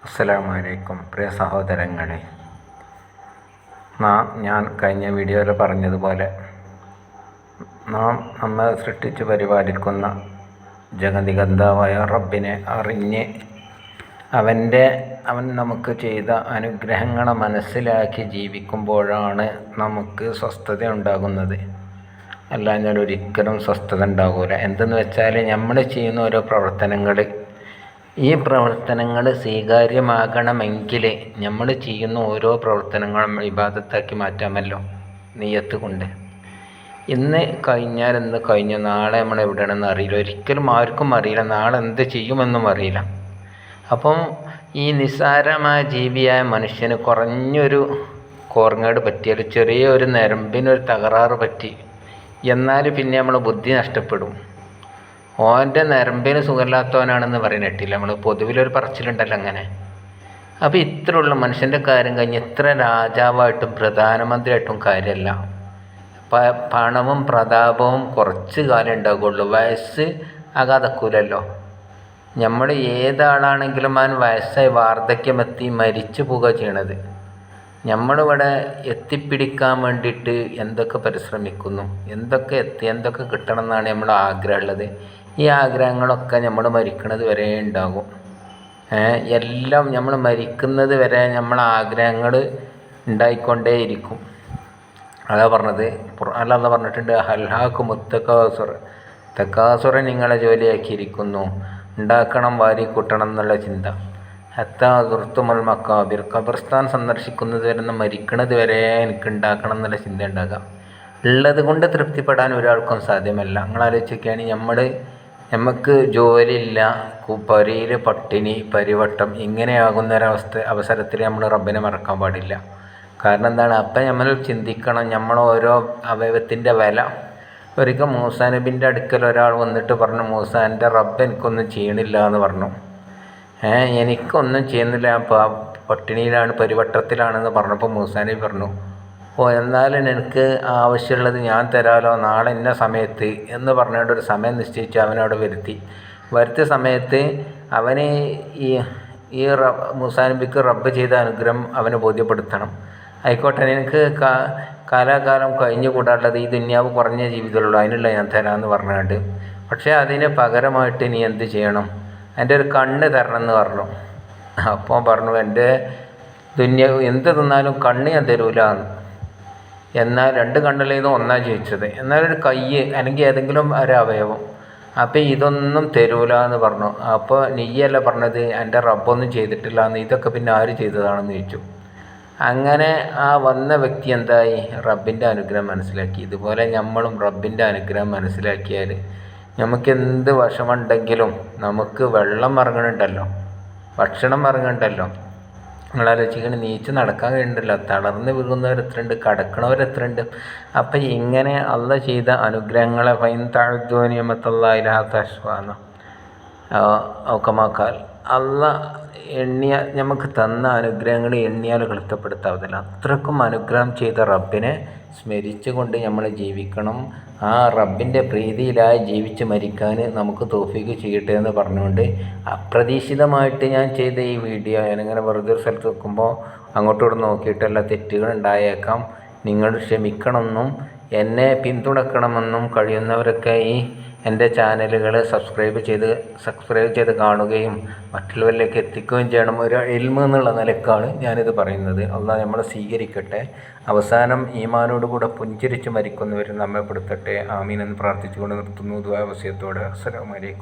അസ്സലാമലൈക്കും പ്രിയ സഹോദരങ്ങളെ, ഞാൻ കഴിഞ്ഞ വീഡിയോയിൽ പറഞ്ഞതുപോലെ നമ്മെ സൃഷ്ടിച്ച് പരിപാലിക്കുന്ന ജഗതികന്താവായ റബ്ബിനെ അറിഞ്ഞ് അവൻ നമുക്ക് ചെയ്ത അനുഗ്രഹങ്ങളെ മനസ്സിലാക്കി ജീവിക്കുമ്പോഴാണ് നമുക്ക് സ്വസ്ഥത ഉണ്ടാകുന്നത്. അല്ലാഞ്ഞാൽ ഒരിക്കലും സ്വസ്ഥത ഉണ്ടാകില്ല. എന്തെന്ന് വെച്ചാൽ നമ്മൾ ചെയ്യുന്ന ഓരോ ഈ പ്രവർത്തനങ്ങൾ സ്വീകാര്യമാകണമെങ്കിൽ നമ്മൾ ചെയ്യുന്ന ഓരോ പ്രവർത്തനങ്ങളും ഇബാദത്താക്കി മാറ്റാമല്ലോ നിയ്യത്ത് കൊണ്ട്. ഇന്ന് കഴിഞ്ഞു, നാളെ നമ്മൾ എവിടെയാണെന്ന് അറിയില്ല, ഒരിക്കലും ആർക്കും അറിയില്ല, നാളെ എന്ത് ചെയ്യുമെന്നും അറിയില്ല. അപ്പം ഈ നിസ്സാരമായ ജീവിയായ മനുഷ്യന് കുറഞ്ഞൊരു കോർങ്ങേട് പറ്റിയാൽ, ചെറിയൊരു നരമ്പിനൊരു തകരാറ് പറ്റി, എന്നാൽ പിന്നെ നമ്മൾ ബുദ്ധി നഷ്ടപ്പെടും. ഓൻ്റെ നരമ്പിന് സുഖമില്ലാത്തവനാണെന്ന് പറയുന്നിട്ടില്ല, നമ്മൾ പൊതുവിലൊരു പറച്ചിലുണ്ടല്ലോ അങ്ങനെ. അപ്പോൾ ഇത്രയുള്ള മനുഷ്യൻ്റെ കാര്യം കഴിഞ്ഞ് ഇത്ര രാജാവായിട്ടും പ്രധാനമന്ത്രിയായിട്ടും കാര്യമല്ല. പണവും പ്രതാപവും കുറച്ച് കാലം ഉണ്ടാകുള്ളൂ, വയസ്സ് ആകാതെക്കൂലല്ലോ. നമ്മൾ ഏതാളാണെങ്കിലും അവൻ വയസ്സായി വാർദ്ധക്യമെത്തി മരിച്ചു പോവുക ചെയ്യണത്. നമ്മളിവിടെ എത്തിപ്പിടിക്കാൻ വേണ്ടിയിട്ട് എന്തൊക്കെ പരിശ്രമിക്കുന്നു, എന്തൊക്കെ കിട്ടണം എന്നാണ് നമ്മൾ ആഗ്രഹമുള്ളത്. ഈ ആഗ്രഹങ്ങളൊക്കെ നമ്മൾ മരിക്കുന്നത് വരെ ഉണ്ടാകും. എല്ലാം നമ്മൾ മരിക്കുന്നത് വരെ നമ്മൾ ആഗ്രഹങ്ങൾ ഉണ്ടായിക്കൊണ്ടേയിരിക്കും. അതാ പറഞ്ഞത്, അല്ലാതെ പറഞ്ഞിട്ടുണ്ട്, ഹൽഹാക്കും തക്കാസുറ നിങ്ങളെ ജോലിയാക്കിയിരിക്കുന്നു, ഉണ്ടാക്കണം വാരി കൂട്ടണം എന്നുള്ള ചിന്ത. ഹത്താ ദുർത്തുമൽ മക്കാബിർ, ഖബർസ്ഥാൻ സന്ദർശിക്കുന്നത് വരെ, മരിക്കുന്നത് വരെ എനിക്ക് ഉണ്ടാക്കണം എന്നുള്ള ചിന്ത ഉണ്ടാകുക. ഉള്ളത് കൊണ്ട് തൃപ്തിപ്പെടാൻ ഒരാൾക്കും സാധ്യമല്ല. നിങ്ങൾ ആലോചിക്കുകയാണെങ്കിൽ നമുക്ക് ജോലിയില്ല, പൊരയിൽ പട്ടിണി, പരിവട്ടം, ഇങ്ങനെയാകുന്ന അവസരത്തിൽ നമ്മൾ റബ്ബിനെ മറക്കാൻ പാടില്ല. കാരണം എന്താണ്, അപ്പം നമ്മൾ ചിന്തിക്കണം നമ്മൾ ഓരോ അവയവത്തിൻ്റെ വില. ഒരിക്കൽ മൂസാ നബിൻ്റെ അടുക്കൽ ഒരാൾ വന്നിട്ട് പറഞ്ഞു, മൂസാ, എൻ്റെ റബ്ബ് എനിക്കൊന്നും ചെയ്യണില്ല എന്ന് പറഞ്ഞു. എനിക്കൊന്നും ചെയ്യുന്നില്ല, ഞാൻ പട്ടിണിയിലാണ്, പരിവട്ടത്തിലാണെന്ന് പറഞ്ഞപ്പോൾ മൂസാ നബി പറഞ്ഞു, എന്നാലും എനിക്ക് ആവശ്യമുള്ളത് ഞാൻ തരാമല്ലോ, നാളെ ഇന്ന സമയത്ത് എന്ന് പറഞ്ഞുകൊണ്ട് ഒരു സമയം നിശ്ചയിച്ച് അവനവിടെ വരുത്തിയ സമയത്ത് അവന് ഈ മൂസാ നബിക്ക് റബ്ബ് ചെയ്ത അനുഗ്രഹം അവനെ ബോധ്യപ്പെടുത്തണം. ആയിക്കോട്ടെ, എനിക്ക് കാലാകാലം കഴിഞ്ഞു കൂടാനുള്ളത് ഈ ദുന്യാവ് കുറഞ്ഞ ജീവിതമുള്ളൂ, അതിനുള്ള ഞാൻ തരാമെന്ന് പറഞ്ഞുകൊണ്ട്, പക്ഷേ അതിന് പകരമായിട്ട് നീ എന്ത് ചെയ്യണം, എൻ്റെ ഒരു കണ്ണ് തരണം എന്ന് പറഞ്ഞു. അപ്പോൾ പറഞ്ഞു, എൻ്റെ ദുന്യാവ് എന്ത് തിന്നാലും കണ്ണ് ഞാൻ തരൂല എന്ന്. എന്നാൽ 2 കണ്ണിൽ നിന്ന് ഒന്നാണ് ചോദിച്ചത്, എന്നാലൊരു കൈ അല്ലെങ്കിൽ ഏതെങ്കിലും ഒരു അവയവം, അപ്പോൾ ഇതൊന്നും തരൂല എന്ന് പറഞ്ഞു. അപ്പോൾ നീയല്ല പറഞ്ഞത് എൻ്റെ റബ്ബൊന്നും ചെയ്തിട്ടില്ല എന്ന്, ഇതൊക്കെ പിന്നെ ആര് ചെയ്തതാണെന്ന് ചോദിച്ചു. അങ്ങനെ ആ വന്ന വ്യക്തി എന്തായി, റബ്ബിൻ്റെ അനുഗ്രഹം മനസ്സിലാക്കി. ഇതുപോലെ നമ്മളും റബ്ബിൻ്റെ അനുഗ്രഹം മനസ്സിലാക്കിയാൽ നമുക്കെന്ത് വിഷമമുണ്ടെങ്കിലും നമുക്ക് വെള്ളം ഇറങ്ങണുണ്ടല്ലോ, ഭക്ഷണം ഇറങ്ങുന്നുണ്ടല്ലോ. നിങ്ങളാലോചിക്കണം, നീച്ച് നടക്കാൻ കഴിയുന്നുണ്ടല്ലോ, തളർന്ന് വീഴുന്നവരെത്രയുണ്ട്, കിടക്കണവരെത്രയുണ്ട്. അപ്പം ഇങ്ങനെ അള്ളാഹ് ചെയ്ത അനുഗ്രഹങ്ങളെ ഔക്കമാക്കാൽ അള്ളാഹ് നമുക്ക് തന്ന അനുഗ്രഹങ്ങൾ എണ്ണിയാൽ കൃത്യപ്പെടുത്താവുന്നില്ല. അത്രക്കും അനുഗ്രഹം ചെയ്ത റബ്ബിനെ സ്മരിച്ചുകൊണ്ട് നമ്മൾ ജീവിക്കണം. ആ റബ്ബിൻ്റെ പ്രീതിയിലായി ജീവിച്ച് മരിക്കാൻ നമുക്ക് തൗഫീഖ് ചെയ്യട്ടെ എന്ന് പറഞ്ഞുകൊണ്ട്, അപ്രതീക്ഷിതമായിട്ട് ഞാൻ ചെയ്ത ഈ വീഡിയോ ഞാനിങ്ങനെ വെറുതെ ഒരു സ്ഥലത്ത് വെക്കുമ്പോൾ അങ്ങോട്ടും നോക്കിയിട്ടല്ല, തെറ്റുകൾ ഉണ്ടായേക്കാം. നിങ്ങൾ ക്ഷമിക്കണമെന്നും എന്നെ പിന്തുണക്കണമെന്നും കഴിയുന്നവരൊക്കെ ഈ എൻ്റെ ചാനലുകൾ സബ്സ്ക്രൈബ് ചെയ്ത് കാണുകയും മറ്റുള്ളവരിലേക്ക് എത്തിക്കുകയും ചെയ്യണം. ഒരു ഇൽമ് എന്നുള്ള നിലക്കാണ് ഞാനിത് പറയുന്നത്. അള്ളാഹ് നമ്മളെ സ്വീകരിക്കട്ടെ. അവസാനം ഈമാനോടുകൂടെ പുഞ്ചിരിച്ച് മരിക്കുന്നവർ നമ്മെ പെടുത്തട്ടെ. ആമീൻ എന്ന് പ്രാർത്ഥിച്ചുകൊണ്ട് നിർത്തുന്നു ദുആ വസിയത്തോടെ. അസ്സലാമു അലൈക്കും.